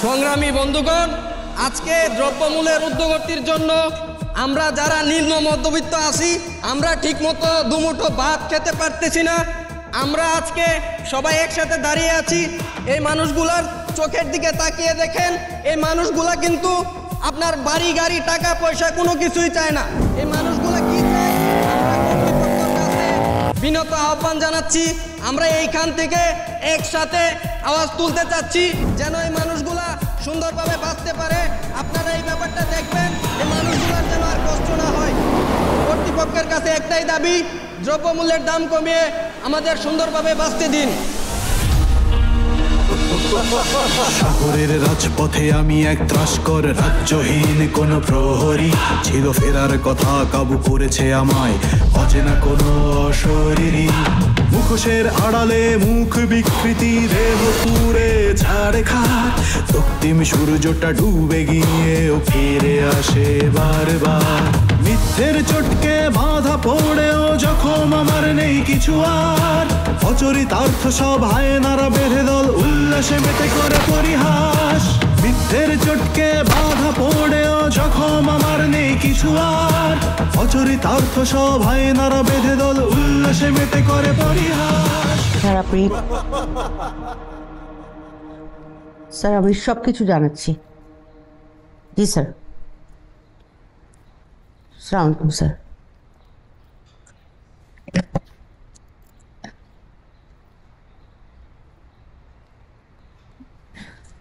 সংগ্রামী বন্ধুগণ, আজকে দ্রব্যমূল্যের ঊর্ধ্বগতির জন্য আমরা যারা নিম্ন মধ্যবিত্ত আছি, আমরা ঠিকমতো দুমুঠো ভাত খেতে পারতেছি না। আমরা আজকে সবাই একসাথে দাঁড়িয়ে আছি। এই মানুষগুলার চোখের দিকে তাকিয়ে দেখেন, এই মানুষগুলা কিন্তু আপনার বাড়ি গাড়ি টাকা পয়সা কোনো কিছুই চায় না। এই মানুষগুলা কি চায়? আমরা কর্তৃপক্ষের কাছে বিনত আহ্বান জানাচ্ছি, আমরা এইখান থেকে একসাথে আওয়াজ তুলতে চাচ্ছি যেন এই মানুষগুলা সুন্দরভাবে বাঁচতে পারে। আপনারা এই ব্যাপারটা দেখবেন, এই মানুষগুলোর যেন আর কষ্ট না হয়। কর্তৃপক্ষের কাছে একটাই দাবি, দ্রব্যমূল্যের দাম কমিয়ে আমাদের সুন্দরভাবে বাঁচতে দিন। সাগরের রাজপথে আমি এক ত্রাসকর রাজ্যহীন কোন প্রহরী ছিল, ফেরার কথা কাবু করেছে আমায় অচেনা কোনো অশরীরী। মুখোশের আড়ালে মুখ বিকৃতি, দেহ পুরে ছাড়ে খাট, রক্তিম সূর্যটা ডুবে গিয়েও ফিরে আসে বারবার। মিথ্যের চটকে বাধা পড়েও জখম আমার নেই কিছু আর, অচরিতার্থ সব হায়নারা বেঁধে দল উল্লাসে মেতে করে পরিহাস। মিথ্যের চটকে বাধা পড়েও জখম আমার নেই কিছু আর, অচরিতার্থ সব হায়নারা বেঁধে দল উল্লাসে মেতে করে পরিহাস। স্যার আমি সব কিছু জানাচ্ছি। জি স্যার। আসসালামু আলাইকুম স্যার।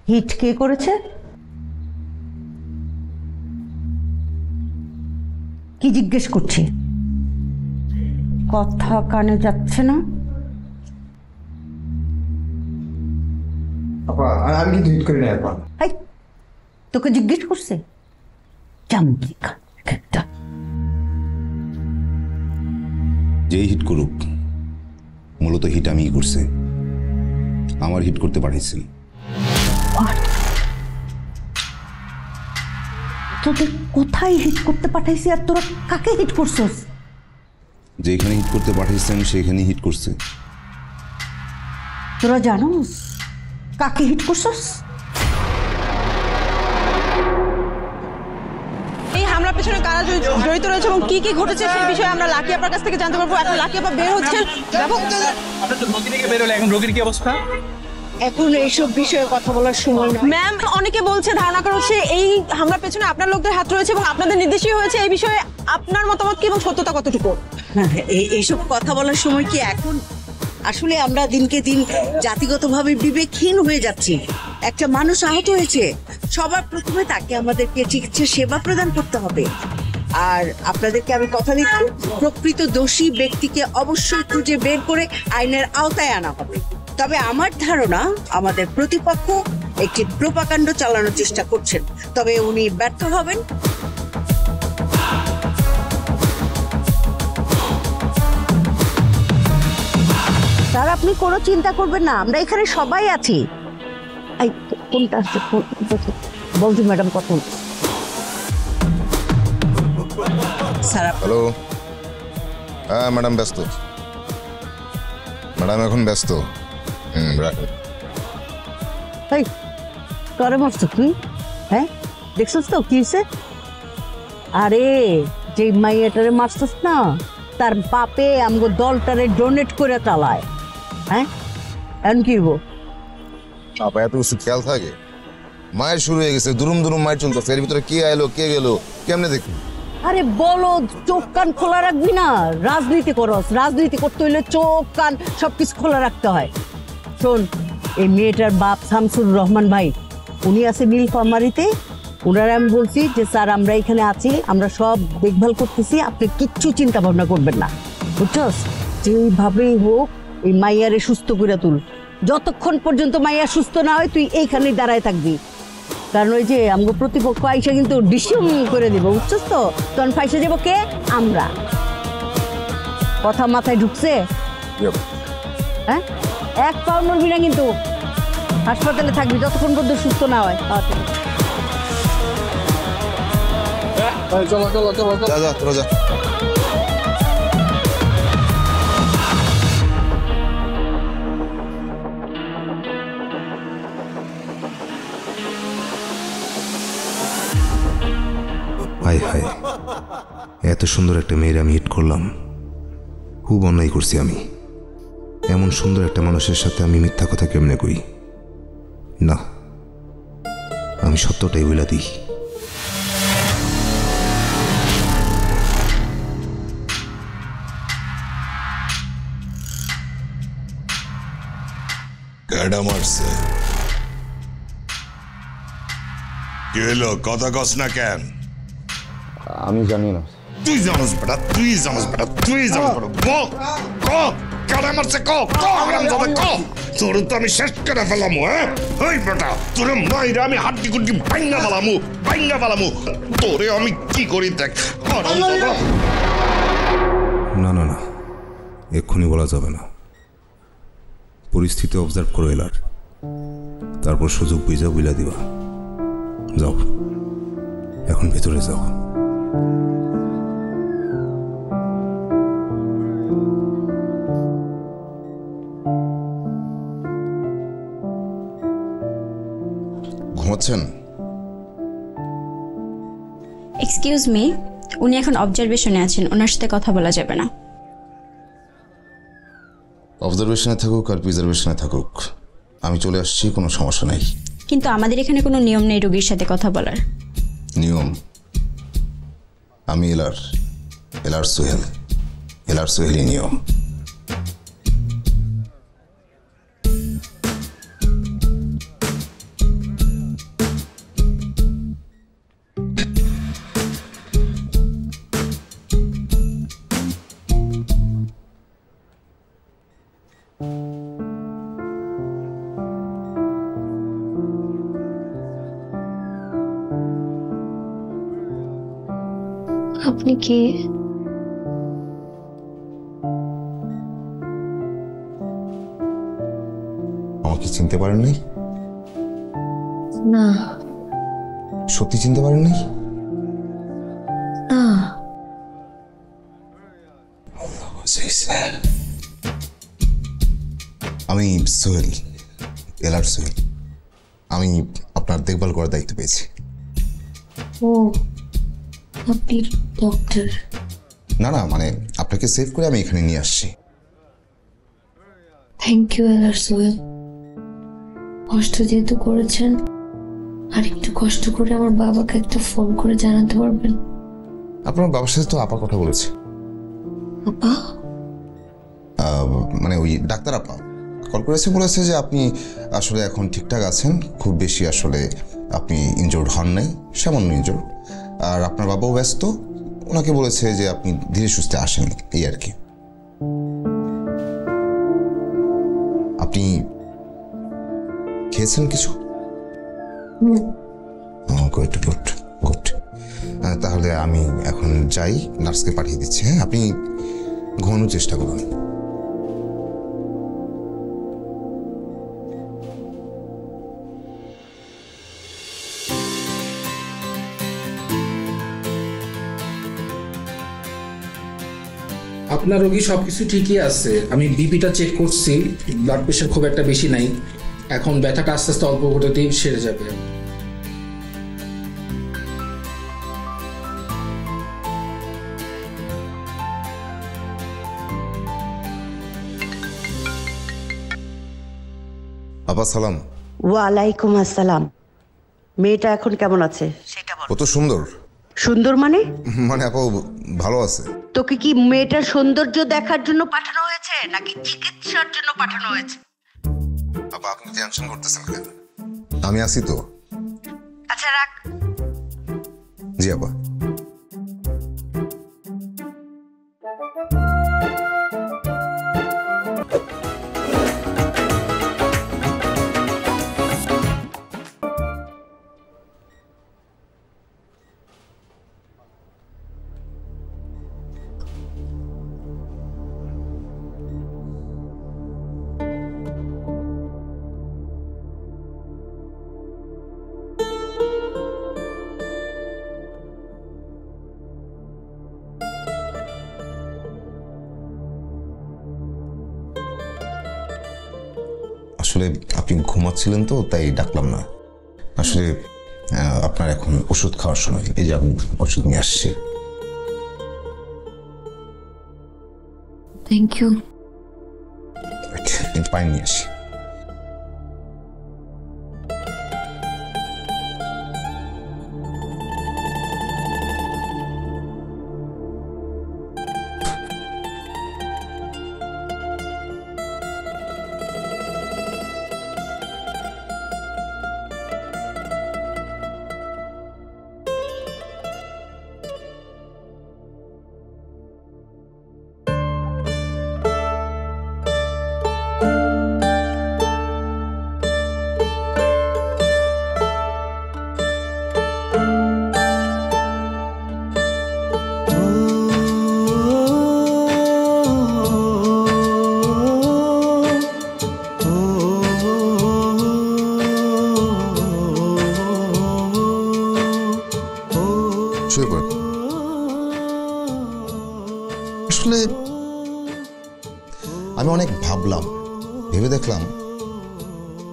হিট কে করেছে? কি জিজ্ঞেস করছি? কথা কানে যাচ্ছে না? আমি কিন্তু হিট করি না। তোকে জিজ্ঞেস করছে? যেই হিট করুক, মূলত হিট আমিই করছে। আমার হিট করতে পাঠাইছি। তোদের কোথায় হিট করতে পাঠাইছি আর তোরা কাকে হিট করছস? যেখানে হিট করতে পাঠাইছেন সেখানেই হিট করছে। তোরা জানোস কাকে হিট করছস? এই হামলার পেছনে কারা জড়িত রয়েছে এবং কি কি ঘটেছে সেই বিষয়ে আমরা লাকি আপার কাছ থেকে জানতে পারবো। এখন লাকি আপা বের হচ্ছেন। এখন রোগীর কি অবস্থা? এখন এইসব বিষয়ে কথা বলার সময় না। ম্যাম, অনেকে বলছে, ধারণা করা হচ্ছে এই হামলার পেছনে আপনার লোকদের হাত রয়েছে এবং আপনাদের নির্দেশই হয়েছে। এই বিষয়ে আপনার মতামত কি এবং সত্যতা কতটুকু? এইসব কথা বলার সময় কি এখন? আসলে আমরা দিনকে দিন জাতিগতভাবে বিবেকহীন হয়ে যাচ্ছি। একটা মানুষ আহত হয়েছে, সবার প্রথমে তাকে আমাদেরকে চিকিৎসা সেবা প্রদান করতে হবে। আর আপনাদেরকে আমি কথা দিচ্ছি, প্রকৃত দোষী ব্যক্তিকে অবশ্যই খুঁজে বের করে আইনের আওতায় আনা হবে। তবে আমার ধারণা আমাদের প্রতিপক্ষ একটি প্রোপাকাণ্ড চালানোর চেষ্টা করছেন, তবে উনি ব্যর্থ হবেন। স্যার আপনি কোনো চিন্তা করবেন না, আমরা এখানে সবাই আছি। কোনটা বলছি ম্যাডাম কখন? Sir hello. হ্যাঁ ম্যাডাম ব্যস্ত। ম্যাডাম এখন ব্যস্ত। রাখেন। করে মারছ তুই? হ্যাঁ দেখছস তো কি হয়েছে? আরে যে মাইয়াটারে মারছস না, তার বাপে আমগো দলটারে ডোনেট করে চালায়। হ্যাঁ এখন কি হবো? আপা এত কিছু খেয়াল থাকে? মায়ের শুরু হয়ে গেছে, দুরুম দুরুম মায়ের চলতেছে। এর ভিতরে কে আইলো কে গেল কেমনে দেখি? আরে বলো, চোখ কান খোলা রাখবি না? রাজনীতি করস, রাজনীতি করতে হইলে চোখ কান সবকিছু খোলা রাখতে হয়। শোন, এই মেয়েটার বাপ শামসুর রহমান ভাই, উনি আছে নীলফামারীতে। ওনারা আমি বলছি যে স্যার আমরা এখানে আছি, আমরা সব দেখভাল করতেছি, আপনি কিচ্ছু চিন্তা ভাবনা করবেন না, বুঝছস? যেভাবেই হোক এই মাইয়ারে সুস্থ করে তুল। যতক্ষণ পর্যন্ত মাইয়া সুস্থ না হয় তুই এইখানেই দাঁড়ায় থাকবি। কারণ ওই যে আমগো প্রতিপক্ষ আইসা কিন্তু ডিসিশন করে দিব, বুঝছস তো? তখন ফাইসে যাবো কে? আমরা। কথা মাথায় ঢুকছে? হ্যাঁ, এক পাও নড়বি না কিন্তু। হাসপাতালে থাকবি যতক্ষণ পর্যন্ত সুস্থ না হয়। চলো চলো চলো যা যা তোরা যা। হায় হায়, এত সুন্দর একটা মেয়ের আমি হিট করলাম। খুব অন্যায় করছি আমি। এমন সুন্দর একটা মানুষের সাথে আমি মিথ্যা কথা কেমনে কই? না, আমি সত্যটাই বলে দিই। কেডা মারছে? কি হইলো, কথা কস না কেন? আমি জানি না। তুই জানোস বেটা, তুই জানোস বেটা, তুই জানোস বেটা। বল, ক, কেডা মারছে ক, ক হারামজাদা ক। তোর তো আমি শেষ করে ফেলামু, হ্যাঁ? ওই বেটা, তোর মাইরে আমি হাড্ডি গুড্ডি ভাঙ্গা ফেলামু। তোরে আমি কি করি দেখ, হারামজাদা। না না না, এক্ষুনি বলা যাবে না। পরিস্থিতি অবজার্ভ করো এলার, তারপর সুযোগ বুঝা বুঝা দিবা। যাও, এখন ভেতরে যাও। ঘুমাচ্ছেন? এক্সকিউজ মি, উনি এখন অবজারভেশনে আছেন, ওনার সাথে কথা বলা যাবে না। অবজারভেশনে থাকুক আর প্রিজার্ভেশনে থাকুক, আমি চলে আসছি, কোনো সমস্যা নেই। কিন্তু আমাদের এখানে কোনো নিয়ম নেই রোগীর সাথে কথা বলার। নিয়ম? আমি এলার সোহেলই নিয়ম। আপনি কে? আমাকে চিনতে পারেননি? না সত্যি চিনতে পারেননি? না, আমি সোহেল, এলার সোহেল। আমি আপনার দেখভাল করার দায়িত্ব পেয়েছি। ও আপনি ডক্টর? না না, মানে আপনাকে সেভ করে আমি এখানে নিয়ে আসছি। থ্যাংক ইউ এলার সোহেল। কষ্ট যেহেতু করেছেন, আর একটু কষ্ট করে আমার বাবাকে একটা ফোন করে জানাতে পারবেন? আপনার বাবার সাথে তো আপা কথা বলেছে। আপা? মানে ওই ডাক্তার আপা কল করেছে, বলেছে যে আপনি আসলে এখন ঠিকঠাক আছেন, খুব বেশি আসলে আপনি ইনজোর্ড হন নাই, সামান্য ইনজোর্ড। আর আপনার বাবাও ব্যস্ত, ওনাকে বলেছে যে আপনি ধীরে সুস্থে আসেন, এই আর কি। আপনি খেয়েছেন কিছু? Good good good. তাহলে আমি এখন যাই, নার্সকে পাঠিয়ে দিচ্ছি। হ্যাঁ, আপনি ঘুমানোর চেষ্টা করুন। আপনার রোগী সবকিছু ঠিকই আছে। আমি বিপিটা চেক করছি, ব্লাড প্রেশার খুব একটা বেশি নাই। এখন ব্যথাটা আস্তে আস্তে অল্প করতেই সেরে যাবে। আপা সালাম। ওয়ালাইকুম আসসালাম। মেয়েটা এখন কেমন আছে সেটা বল। ও তো সুন্দর। সুন্দর মানে? মানে আপা ভালো আছে। তোকে কি মেয়েটার সৌন্দর্য দেখার জন্য পাঠানো হয়েছে নাকি চিকিৎসার জন্য পাঠানো হয়েছে? আপা আপনি টেনশন করতেছেন কেন? আমি আছি তো। আচ্ছা রাখ। জি আপা। আসলে আপনি ঘুমাচ্ছিলেন তো, তাই ডাকলাম না। আসলে আপনার এখন ওষুধ খাওয়ার সময়। এই যে আমি ওষুধ নিয়ে আসছি। Thank you. পানি নিয়ে আসি। আসলে আমি অনেক ভাবলাম, ভেবে দেখলাম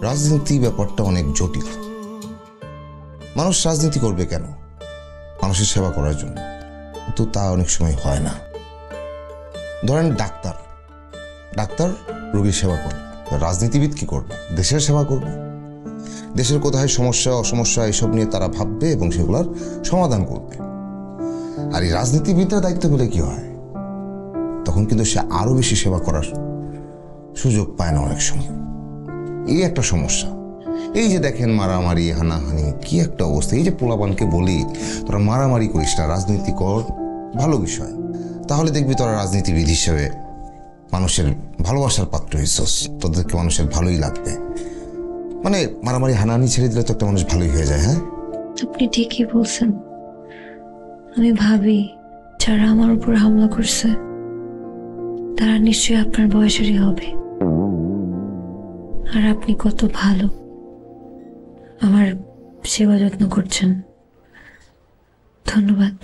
রাজনীতি ব্যাপারটা অনেক জটিল। মানুষ রাজনীতি করবে কেন? মানুষের সেবা করার জন্য, কিন্তু তা অনেক সময় হয় না। ধরেন ডাক্তার রোগীর সেবা করবে, রাজনীতিবিদ কি করবে? দেশের সেবা করবে। দেশের কোথায় সমস্যা অসমস্যা এসব নিয়ে তারা ভাববে এবং সেগুলোর সমাধান করবে। আর এই রাজনীতিবিদরা দায়িত্ব পেলে কি হয়? তখন কিন্তু সে আরো বেশি সেবা করার সুযোগ পায় না অনেক সময়। এই একটা সমস্যা। এই যে দেখেন মারামারি হানাহানি, কি একটা অবস্থা। এই যে পোলাপানকে বলি তোরা মারামারি করিস না, রাজনীতি কর, ভালো বিষয়, তাহলে দেখবি তোরা রাজনীতিবিদ হিসেবে মানুষের ভালোবাসার পাত্র হইছস, তোদেরকে মানুষের ভালোই লাগবে। মানে মারামারি হানাহানি ছেড়ে দিলে তো একটা মানুষ ভালোই হয়ে যায়। হ্যাঁ, আপনি ঠিকই বলছেন। আমি ভাবি যারা আমার উপর হামলা করছে তারা নিশ্চয়ই আপনার বয়সেরই হবে। আর আপনি কত ভালো, আমার সেবা যত্ন করছেন। ধন্যবাদ।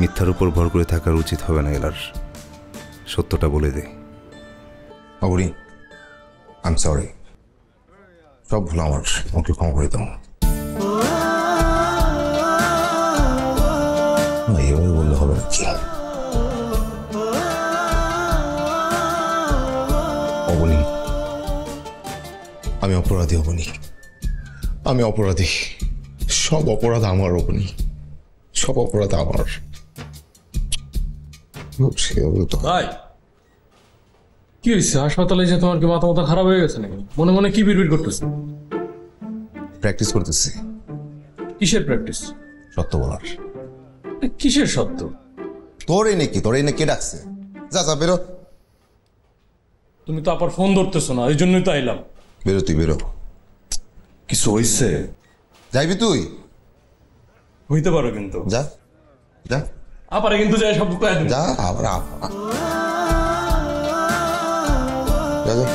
মিথ্যার উপর ভর করে থাকার উচিত হবে না এলার, সত্যটা বলে দে। অবনি, আই এম সরি, সব ভুল আমার, আমাকে ক্ষমা করে দাও। এইভাবে বললে হবে নাকি? অবনি, আমি অপরাধী। অবনি, আমি অপরাধী। সব অপরাধ আমার। অবনি, সব অপরাধ আমার। ভাই কি হয়েছে? হাসপাতালে যে তোমার কি মাথা মাথা খারাপ হয়ে গেছে নাকি? মনে মনে কি বিড়বিড় করতেছে? প্র্যাকটিস করতেছি। কিসের প্র্যাকটিস? সত্য বলার। কিসের সত্য? তোর এই নাকি কে ডাকছে? যা যা বেরো। তুমি তো আবার ফোন ধরতেছো না, এই জন্যই তো আইলাম। বেরো, তুই বেরো। কিছু হয়েছে? যাইবি তুই? হইতে পারো কিন্তু। যা যা। আপারে কিন্তু যাই সব যা। আবার যা যা।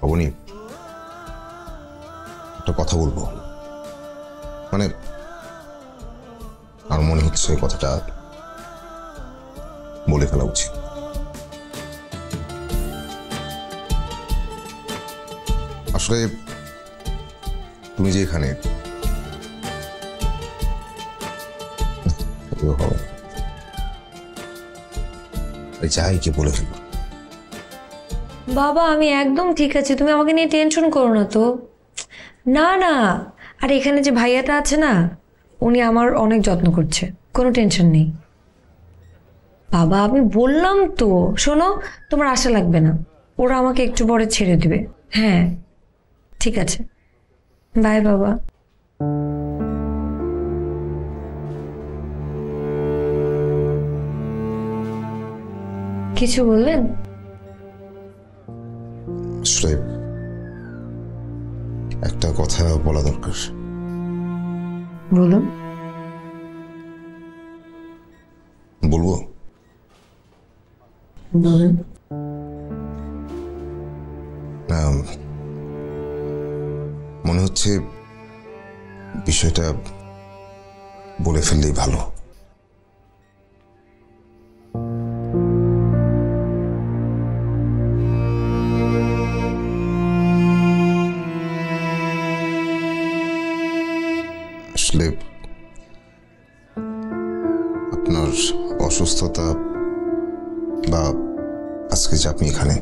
অবনি, একটা কথা বলবো। মানে আমার মনে হচ্ছে কথাটা বলে ফেলা উচিত। আসলে তুমি যে এখানে, যাই কি বলে ফেলো। বাবা আমি একদম ঠিক আছি, তুমি আমাকে নিয়ে টেনশন করো না তো। না না, আর এখানে যে ভাইয়াটা আছে না, উনি আমার অনেক যত্ন করছে, কোনো টেনশন নেই। বাবা আমি বললাম তো, শোনো তোমার আশা লাগবে না, ওরা আমাকে একটু পরে ছেড়ে দিবে। হ্যাঁ ঠিক আছে, বাই বাবা। কিছু বললেন? আসলে একটা কথা বলা দরকার। বলুন। বলবো? বলুন। মনে হচ্ছে বিষয়টা বলে ফেললেই ভালো। আসলে আপনার অসুস্থতা বা আজকে যে আপনি এখানে,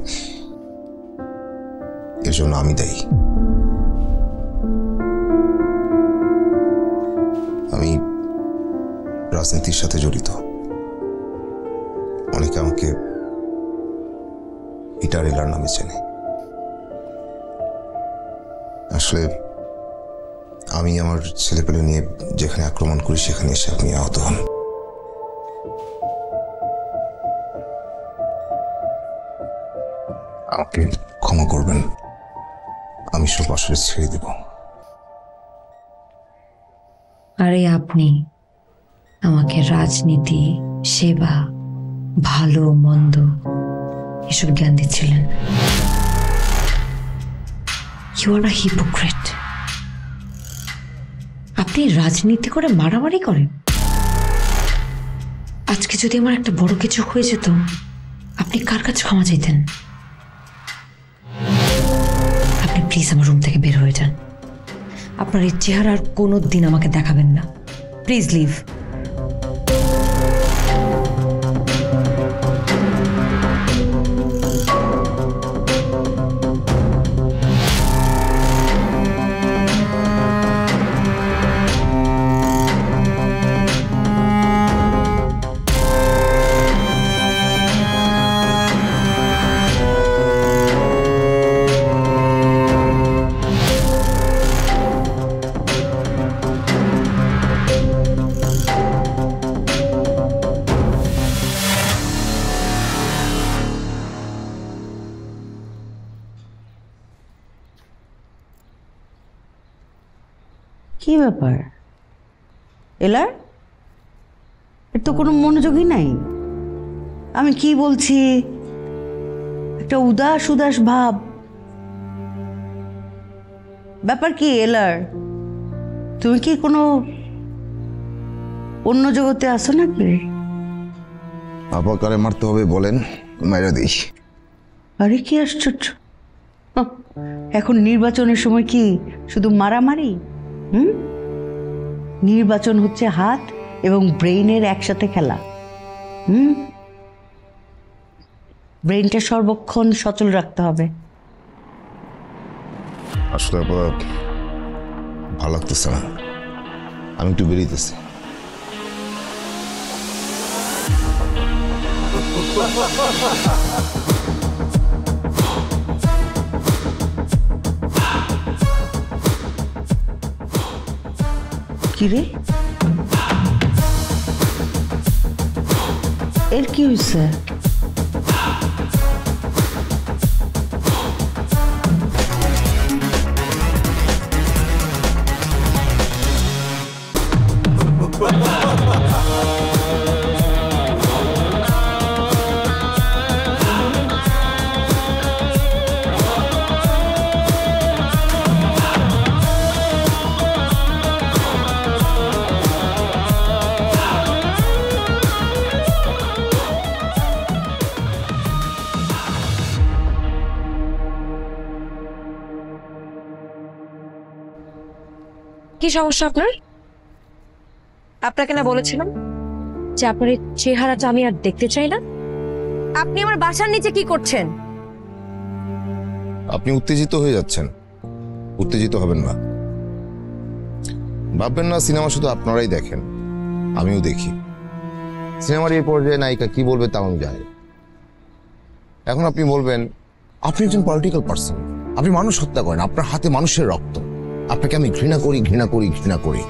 এর জন্য আমি দায়ী। আমি রাজনীতির সাথে জড়িত। অনেকে আমাকে পিটার এলার নামে চেনে। আসলে আমি আমার ছেলেপেলে নিয়ে যেখানে আক্রমণ করি সেখানে এসে আপনি আহত হন। আমাকে ক্ষমা করবেন, আমি সব আসলে ছেড়ে দেব। আরে আপনি আমাকে রাজনীতি, সেবা, ভালো মন্দ এসব জ্ঞান দিচ্ছিলেন। You are a hypocrite. আপনি রাজনীতি করে মারামারি করেন। আজকে যদি আমার একটা বড় কিছু হয়ে যেত, আপনি কার কাছে ক্ষমা চাইতেন? আপনি প্লিজ আমার রুম থেকে বের হয়ে যান। আপনার এই চেহারা আর কোনো দিন আমাকে দেখাবেন না। Please leave. কি ব্যাপার এলার? এর তো কোনো মনোযোগই নাই। আমি কি বলছি, একটা উদাস উদাস ভাব। ব্যাপার কি এলার? তুমি কি কোনো অন্য জগতে আসো নাকি? আপাকারে মারতে হবে বলেন, মাইরা দিই। আরে কি আশ্চর্য! এখন নির্বাচনের সময় কি শুধু মারামারি? নির্বাচন হচ্ছে হাত এবং ব্রেইনের একসাথে খেলা। ব্রেইনটা সর্বক্ষণ সচল রাখতে হবে। আসলে ভালো লাগতেছে না, আমি একটু বেরিয়েতেছি। কি রে, এর কি হয়েছে? কি সমস্যা আপনার? আপনাকে না বলেছিলাম যে আপনার এই চেহারাটা আমি আর দেখতে চাই না? আপনি আমার বাসার নিচে কি করছেন? আপনি উত্তেজিত হয়ে যাচ্ছেন। উত্তেজিত হবেন না। ভাববেন না সিনেমা শুধু আপনারাই দেখেন, আমিও দেখি। সিনেমার এই পর্যায়ে নায়িকা কি বলবে তা আমি জানি। এখন আপনি বলবেন আপনি একজন পলিটিক্যাল পার্সন, আপনি মানুষ হত্যা করেন, আপনার হাতে মানুষের রক্ত, আপনাকে আমি ঘৃণা করি ঘৃণা করি ঘৃণা করি।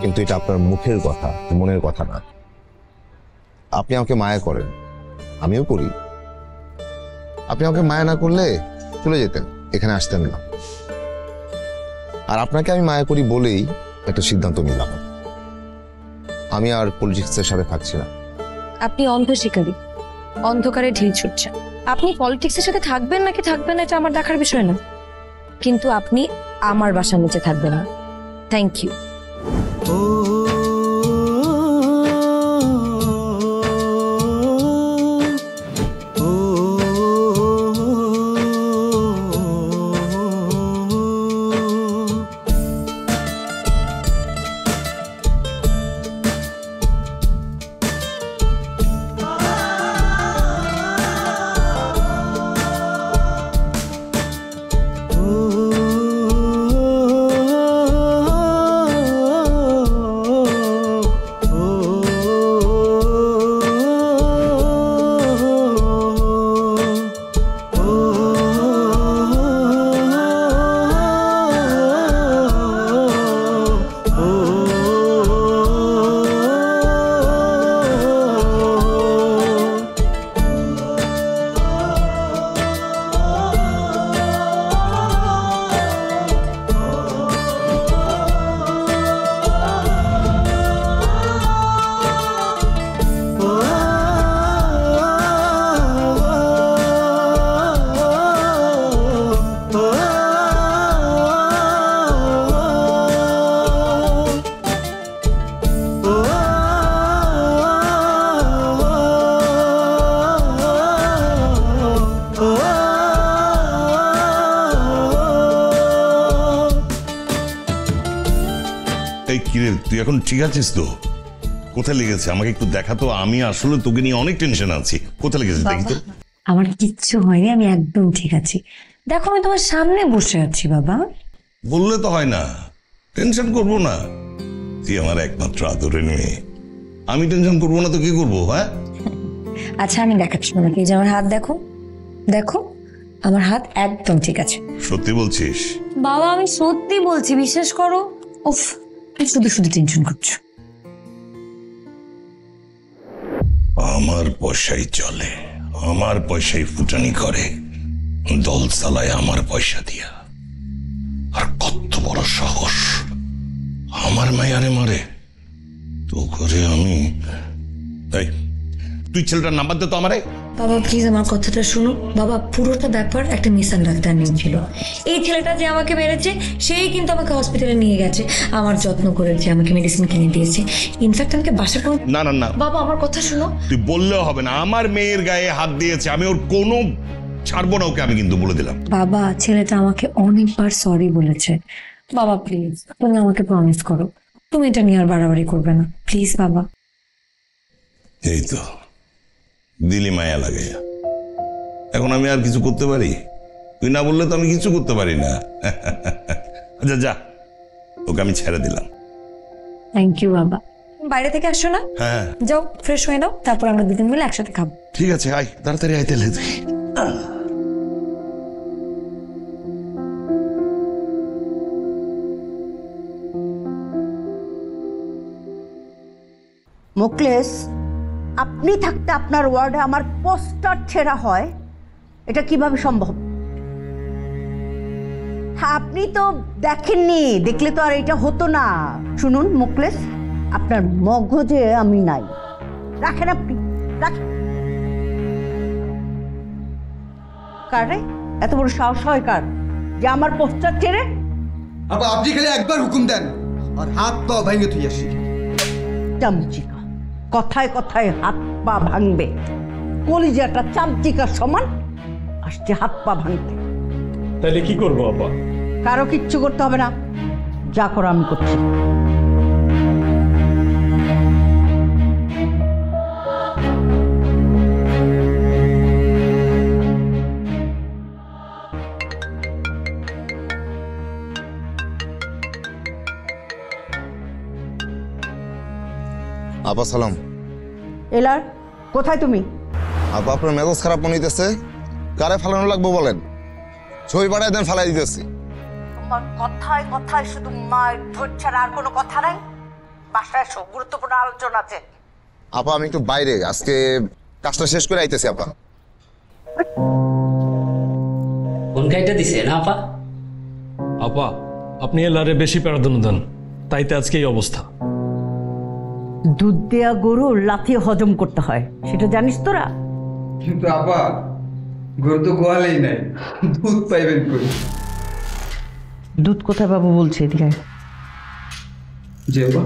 কিন্তু এটা আপনার মুখের কথা, মনের কথা না। আপনি আমাকে মায়া করেন, আমিও করি। আপনি আমাকে মায়া না করলে চলে যেতেন, এখানে আসতেন না। আর আপনাকে আমি মায়া করি বলেই একটা সিদ্ধান্ত নিলাম, আমি আর পলিটিক্সের সাথে থাকছি না। আপনি অন্ধ শিকারী, অন্ধকারে ঢিল ছুটছেন। আপনি পলিটিক্সের সাথে থাকবেন নাকি থাকবেন না এটা আমার দেখার বিষয় না। কিন্তু আপনি আমার বাসার নিচে থাকবেন না। Thank you. এই কিরে, তুই এখন ঠিক আছিস তো? কোথায় লেগেছে আমাকে একটু দেখা তো, আমি আসলে তোকে নিয়ে অনেক টেনশন আছি। কোথায় লেগেছে দেখি তো। আমার কিচ্ছু হয়নি, আমি একদম ঠিক আছি। দেখো আমি তোমার সামনে বসে আছি বাবা। বললে তো হয় না, টেনশন করবো না। তুই আমার একমাত্র আদরের মেয়ে, আমি টেনশন করবো না তো কি করবো? হ্যাঁ আচ্ছা আমি দেখাচ্ছি তোমাকে, এই যে আমার হাত দেখো, দেখো আমার হাত একদম ঠিক আছে। সত্যি বলছিস? বাবা আমি সত্যি বলছি, বিশ্বাস করো। উফ, তুমি শুধু শুধু টেনশন করছো। আমার পয়সাই চলে, আমার পয়সাই ফুটানি করে, দল চালায় আমার পয়সা দিয়া। আর কত বড় সাহস, আমার মায়ারে মারে তো করে। আমি এই, তুই ছেলেটার নাম্বার দে তো আমারে। বাবা প্লিজ আমার কথাটা শুনো। বাবা পুরোটা ব্যাপার একটা মিসআন্ডারস্ট্যান্ডিং ছিল। এই ছেলেটা যে আমাকে মেরেছে সেই কিন্তু আমাকে হসপিটালে নিয়ে গেছে, আমার যত্ন করেছে, আমাকে মেডিসিন কিনে দিয়েছে, ইনফ্যাক্ট আমাকে বাসা করে। না না না বাবা আমার কথা শুনো। তুই বললেও হবে না, আমার মেয়ের গায়ে হাত দিয়েছে, আমি ওর কোনো ছাড়বো না ওকে, আমি কিন্তু বলে দিলাম। বাবা ছেলেটা আমাকে অনেকবার সরি বলেছে। বাবা প্লিজ তুমি আমাকে প্রমিস করো তুমি এটা নিয়ে আর বাড়াবাড়ি করবে না, প্লিজ বাবা। এই তো দিলি মায়া লাগে, এখন আমি আর কিছু করতে পারি? তুই না বললে তো আমি কিছু করতে পারি না। আচ্ছা যা, ওকে আমি ছেড়ে দিলাম। থ্যাংক ইউ বাবা। বাইরে থেকে আসছো না? হ্যাঁ যাও ফ্রেশ হয়ে নাও, তারপর আমরা দুদিন মিলে একসাথে খাবো। ঠিক আছে, আয় তাড়াতাড়ি আয় তাহলে। তুই মুকলেশ, আপনি থাকতে আপনার ওয়ার্ডে আমার পোস্টার ছেঁড়া হয়, এটা কিভাবে সম্ভব? আপনি তো দেখেননি, দেখলে তো আর এটা হতো না। শুনুন মুকলেশ, আপনার মগজে আমি নাই, রাখেন আপনি, রাখেন। কারে এত বড় সাহস হয় কার যে আমার পোস্টার ছেড়ে? আবার আপনি খালি একবার হুকুম দেন আর হাত পা ভেঙে তুই আসি। চামচিকা, কথায় কথায় হাত পা ভাঙবে, কলিজাটা চামচিকার সমান, আসছে হাত পা ভাঙতে। তাহলে কি করবো আপা? কারো কিচ্ছু করতে হবে না, যা করো আমি করছি। আপা সালাম। এলার, কোথায় তুমি? আপা আপনার মেজাজ খারাপ মনে হইতেছে, কারে ফালানো লাগবো বলেন, ছবি পাঠায় দেন, ফালাই দিতেছি। তোমার কথায় কথায় শুধু মায়ের ধরছে আর কোনো কথা নাই। বাসায় এসো, গুরুত্বপূর্ণ আলোচনা আছে। আপা আমি একটু বাইরে, আজকে কাজটা শেষ করে আইতেছি। আপা কোন গাইডটা দিছে না আপা? আপা আপনি এলারে বেশি প্রাধান্য দেন, তাইতে আজকে এই অবস্থা। দুধ দেয়া গরু লাথিয়ে হজম করতে হয়, সেটা জানিস তোরা? কিন্তু আপা গরু তো গোয়ালেই নাই, দুধ পাইবেন কই? দুধ কোথায় বাবু বলছে এদিকে আয়। জি আপা।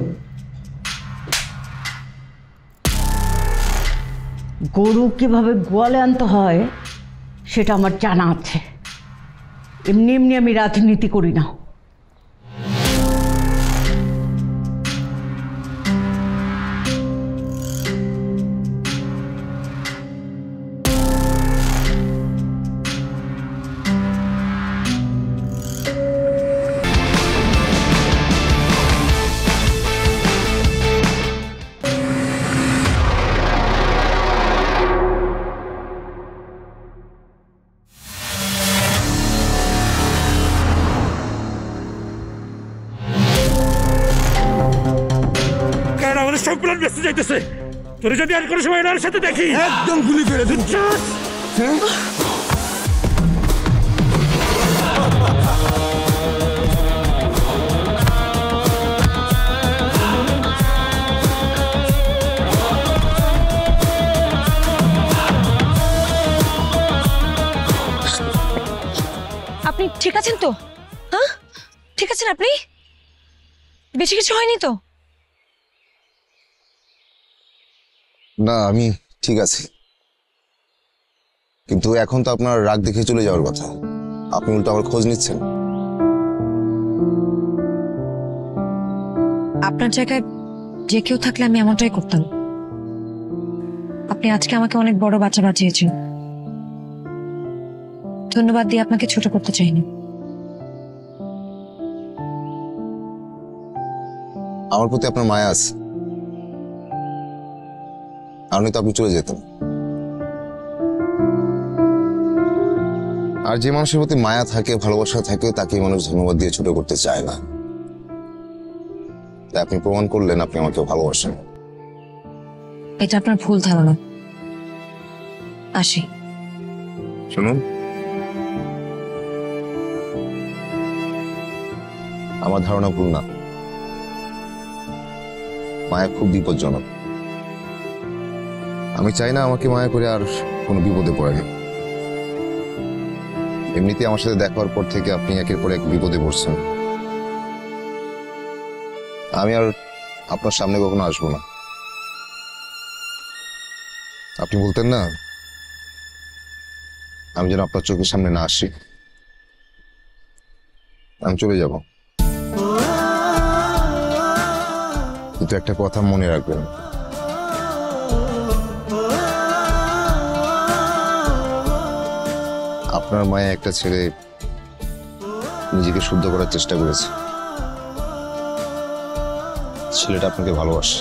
গরু কিভাবে গোয়ালে আনতে হয় সেটা আমার জানা আছে। এমনি এমনি আমি রাজনীতি করি না। সব প্ল্যান ব্যস্ত যাইতেছে। তোরে যদি আর কোনো সময় এনার সাথে দেখি একদম গুলি করে দিন। আপনি ঠিক আছেন তো? হ্যাঁ, ঠিক আছেন আপনি? বেশি কিছু হয়নি তো? না, আমি ঠিক আছি, কিন্তু এখন তো আপনার রাগ দেখে চলে যাওয়ার কথা। আপনি উল্টো আমার খোঁজ নিচ্ছেন। আপনার জায়গায় যে কেউ থাকলে আমি এমনটাই করতাম। আপনি আজকে আমাকে অনেক বড় বাচ্চা বাঁচিয়েছেন। ধন্যবাদ দিয়ে আপনাকে ছোট করতে চাইনি। আমার প্রতি আপনার মায়া আছে, আর নয়তো আপনি চলে যেতেন। আর যে মানুষের প্রতি মায়া থাকে, ভালোবাসা থাকে, তাকে মানুষ ধন্যবাদ দিয়ে ছোট করতে চায় না। তাই আপনি প্রমাণ করলেন আপনি আমাকে ভালোবাসেন। এটা আপনার ভুল ধারণা। আসি। শুনুন, আমার ধারণা ভুল না। মায়া খুব বিপজ্জনক। আমি চাই না আমাকে মায়া করে আর কোনো বিপদে পড়েন। এমনিতে আমার সাথে দেখা হওয়ার পর থেকে আপনি একের পর এক বিপদে পড়ছেন। আমি আর আপনার সামনে কখনো আসবো না। আপনি বলতেন না আমি যেন আপনার চোখের সামনে না আসি। আমি চলে যাব, কিন্তু একটা কথা মনে রাখবেন, আপনার মায়া একটা ছেলে নিজেকে শুদ্ধ করার চেষ্টা করেছে। ছেলেটা আপনাকে ভালোবাসে।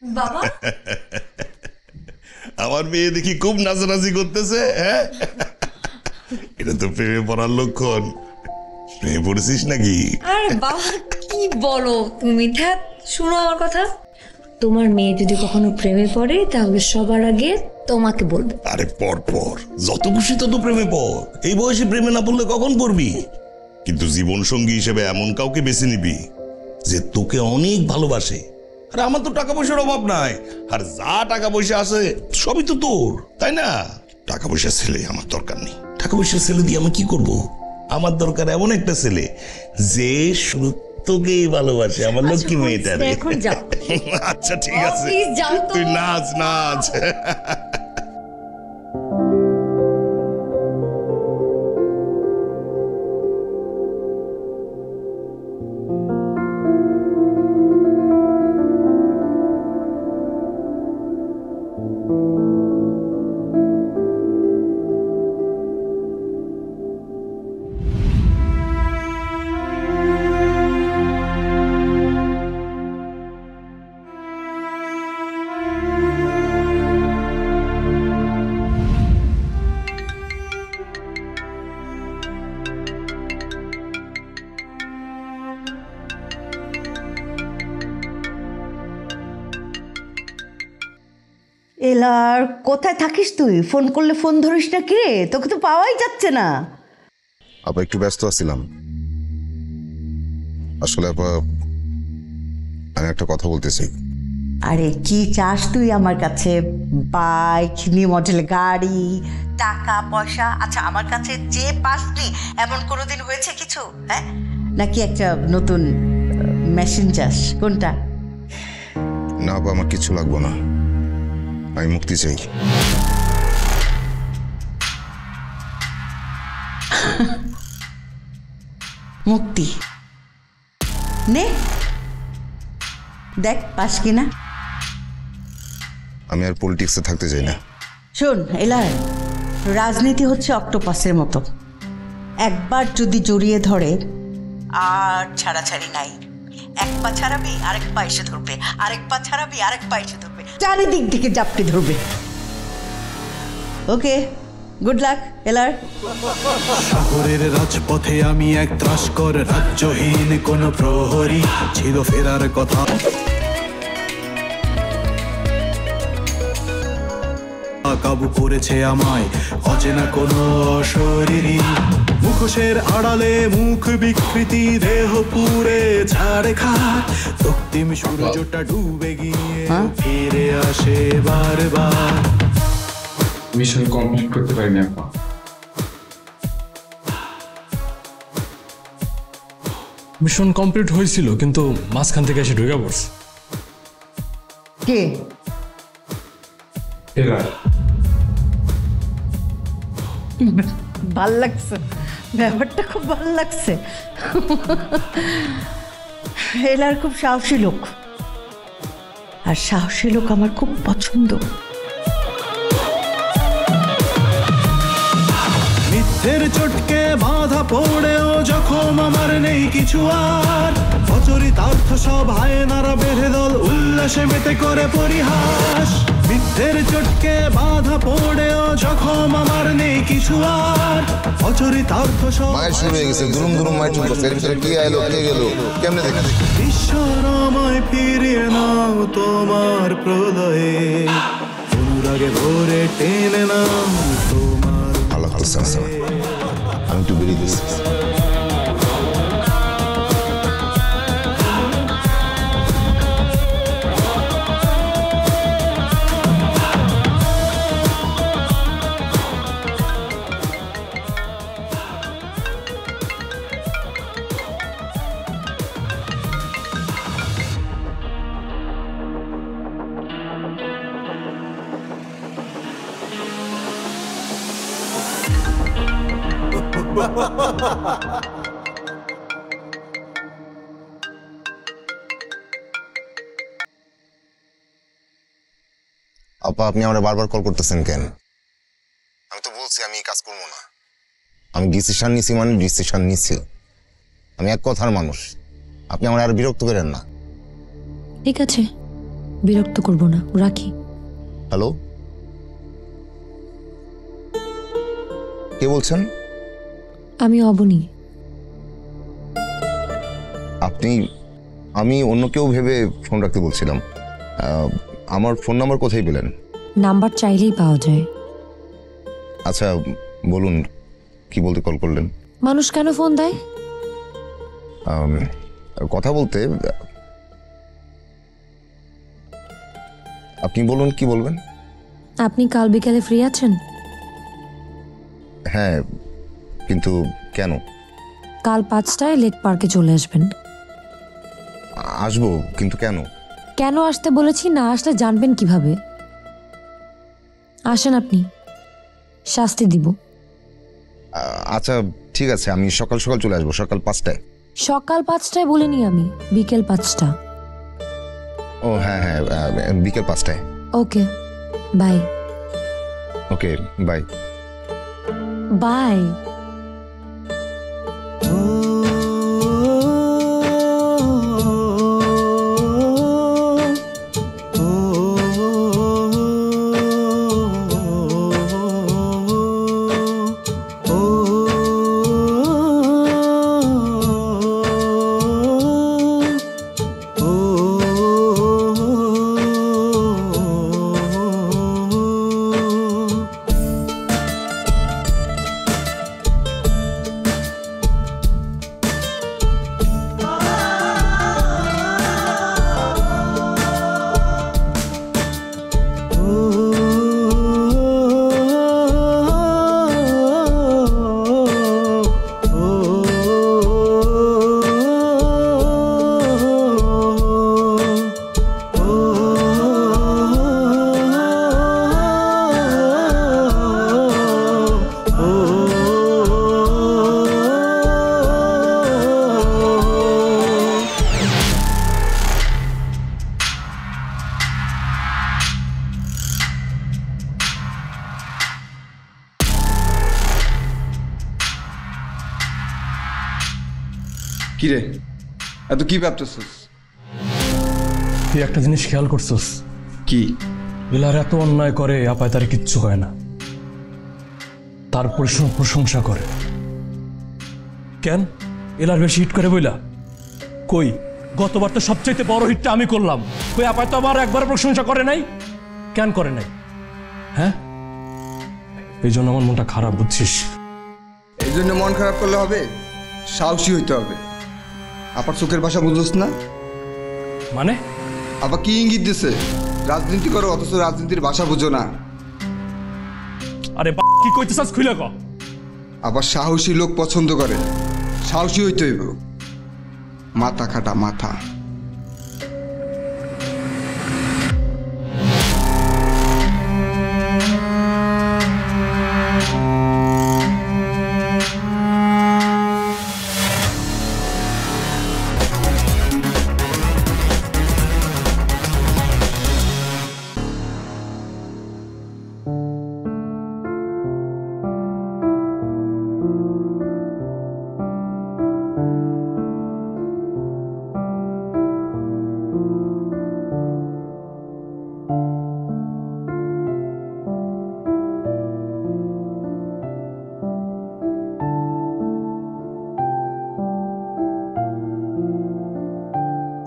বাবা, আমার মেয়ে দেখি খুব নাচানাচি করতেছে। হ্যাঁ, এটা তো প্রেমে পড়ার লক্ষণ। প্রেমে পড়েছিস নাকি? আরে বাবা কি বলো তুমি? ধ্যাত, শুনো আমার কথা। তোমার মেয়ে যদি কখনো প্রেমে পড়ে তাহলে সবার আগে তোমাকে বলবে। আরে পর পর, যত খুশি তত প্রেমে পড়। এই বয়সে প্রেমে না পড়লে কখন পড়বি? কিন্তু জীবন সঙ্গী হিসেবে এমন কাউকে বেছে নিবি যে তোকে অনেক ভালোবাসে। আরে আমার তো টাকা পয়সার অভাব নাই, আর যা টাকা পয়সা আছে সবই তো তোর, তাই না? টাকা পয়সা ছেলে আমার দরকার নেই। টাকা পয়সা ছেলে দিয়ে আমি কি করব? আমার দরকার এমন একটা ছেলে যে শুধু তোকেই ভালোবাসে, আমার লক্ষ্মী মেয়েটারে। আচ্ছা ঠিক আছে, তুই নাচ নাচ। এলার কোথায় থাকিস তুই? ফোন করলে ফোন ধরিস না কি রে? তোকে তো পাওয়াই যাচ্ছে না। আপা একটু ব্যস্ত আছিলাম আসলে। আপা আমি একটা কথা বলতেছি। আরে কি চাস তুই আমার কাছে? বাইক, নিউ মডেল গাড়ি, টাকা পয়সা? আচ্ছা আমার কাছে যে পাসনি এমন কোনোদিন হয়েছে কিছু? হ্যাঁ, নাকি একটা নতুন মেশিন চাস? কোনটা? না আপা, আমার কিছু লাগবে না, আমি মুক্তি চাই। মুক্তি নে, দেখ পাস কিনা। আমি আর পলিটিক্সে থাকতে চাই না। শোন এলার, রাজনীতি হচ্ছে অক্টোপাসের মতো, একবার যদি জড়িয়ে ধরে আর ছাড়াছাড়ি নাই। এক পা ছাড়াবি আরেক পা এসে ধরবে, আরেক পা ছাড়াবি আরেক পা এসে ধরবে, চারিদিক থেকে জাপটে ধরবে। ওকে, গুড লাক এলার। সাগরের রাজপথে আমি এক ত্রাসকর রাজ্যহীন কোন প্রহরী, ছিল ফেরার কথা। কাবু করেছে আমায় অচেনা কোনো অশরীরী, মুখোশের আড়ালে মুখ বিকৃতি, দেহ পুড়ে ছাড়ে খাট, রক্তিম সূর্যটা ডুবে গিয়ে ফিরে আসে বারবার। মিশন কমপ্লিট করতে পারিনি আপা। মিশন কমপ্লিট হয়েছিল কিন্তু মাঝখান থেকে এসে ঢুকে পড়ছে। কে? এরা ভাল লাগছে, ব্যাপারটা খুব ভাল লাগছে। এলার খুব সাহসী লোক, আর সাহসী লোক আমার খুব পছন্দ। মিথ্যের চটকে বাধা পড়েও জখম আমার নেই কিছু আর, অচরিতার্থ সব হায়নারা বেঁধে দল উল্লাসে মেতে করে পরিহাস। মিথ্যের চটকে বাধা পড়েও জখম আমার নেই কিছু আর, অচরিতার্থ সব মায়ের শুরু হয়ে গেছে, দুরুম দুরুম মায়ের চুল করছে, এর ভিতরে কে আইলো কে গেল কেমনে দেখে। ঈশ্বরময় ফিরিয়ে নাও তোমার প্রলয়ে, অনুরাগে ভরে টেনে নাও তোমার। ভালো লাগতেছে না, আমি একটু বেরিয়ে দিচ্ছি। আপা আপনি আমরা বারবার কল করতেছেন কেন? আমি তো বলছি আমি এই কাজ করবো না। আমি ডিসিশন নিছি মানে ডিসিশন নিছি। আমি এক কথার মানুষ, আপনি আমার আর বিরক্ত করেন না। ঠিক আছে, বিরক্ত করব না, রাখি। হ্যালো, কে বলছেন? আমি অবনী। আপনি? আমি অন্য কেউ ভেবে ফোন রাখতে বলছিলাম। আমার ফোন নাম্বার কোথায় পেলেন? নাম্বার চাইলেই পাওয়া যায়। আচ্ছা বলুন, কি বলতে কল করলেন? মানুষ কেন ফোন দেয়? কথা বলতে। আপনি বলুন, কি বলবেন? আপনি কাল বিকালে ফ্রি আছেন? হ্যাঁ, কিন্তু কেন? কাল 5টায় লেক পার্কে চলে আসবেন। আসবো, কিন্তু কেন? কেন আসতে বলেছি, না আসলে জানবেন কিভাবে? আসেন, আপনি শাস্তি দিব। আচ্ছা ঠিক আছে, আমি সকাল সকাল চলে আসবো, সকাল 5টায়। সকাল 5টায় বলিনি আমি, বিকেল 5টা। ও হ্যাঁ হ্যাঁ, বিকেল 5টায়। Okay bye. Okay bye. Bye. কি রে এত কি ভাবতেছিস? তুই একটা জিনিস খেয়াল করছস? কি? বিলার এত অন্যায় করে আপায় তার কিচ্ছু হয় না, তার প্রশংসা করে কেন? এলার বেশি হিট করে বইলা? কই, গতবার তো সবচাইতে বড় হিটটা আমি করলাম, কই আপায় তো আমার একবার প্রশংসা করে নাই? কেন করে নাই? হ্যাঁ, এই জন্য আমার মনটা খারাপ, বুঝছিস? এই জন্য মন খারাপ করলে হবে? সাহসী হইতে হবে। আপার চোখের ভাষা বুঝোস না? মানে আবার কি ইঙ্গিত দিছে? রাজনীতি করো অথচ রাজনীতির ভাষা বুঝো না। আরে কি কইতেছাস খুইলা ক। আবার সাহসী লোক পছন্দ করে, সাহসী হইতে হইব। মাথা খাটা মাথা।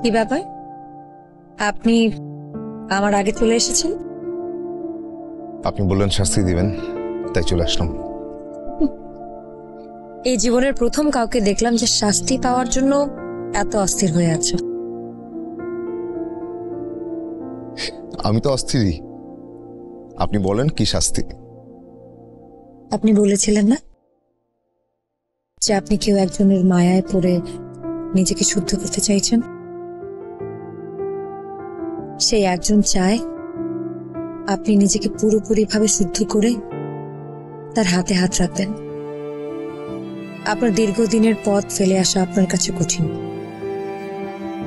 কি ব্যাপার, আপনি আমার আগে চলে এসেছেন? আপনি বললেন শাস্তি দিবেন, তাই চলে আসলাম। এই জীবনের প্রথম কাউকে দেখলাম যে শাস্তি পাওয়ার জন্য এত অস্থির হয়ে আছে। আমি তো অস্থিরই, আপনি বলেন কি শাস্তি? আপনি বলেছিলেন না যে আপনি কেউ একজনের মায়ায় পড়ে নিজেকে শুদ্ধ করতে চাইছেন? সেই একজন চায় আপনি নিজেকে পুরোপুরিভাবে শুদ্ধ করে তার হাতে হাত রাখবেন। আপনার দীর্ঘদিনের পথ ফেলে আসা আপনার কাছে কঠিন,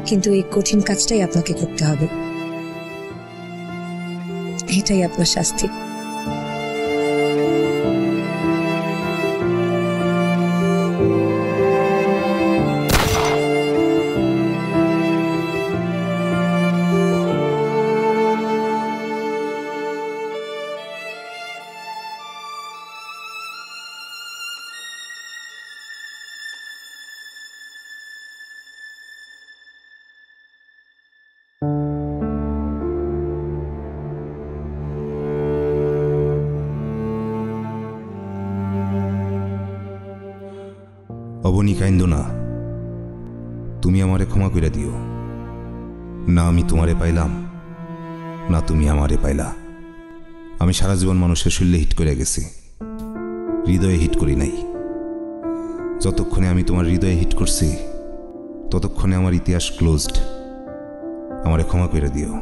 কিন্তু এই কঠিন কাজটাই আপনাকে করতে হবে। এটাই আপনার শাস্তি। অবনী কাইন্দ না, তুমি আমারে ক্ষমা করে দিও। না আমি তোমারে পাইলাম, না তুমি আমারে পাইলা। আমি সারা জীবন মানুষের শরীরে হিট করে গেছি, হৃদয়ে হিট করি নাই। যতক্ষণে আমি তোমার হৃদয়ে হিট করছি ততক্ষণে আমার ইতিহাস ক্লোজড। আমারে ক্ষমা করে দিও।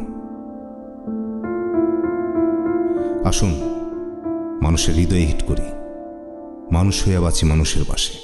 আসুন মানুষের হৃদয়ে হিট করি, মানুষ হইয়া বাঁচি মানুষের পাশে।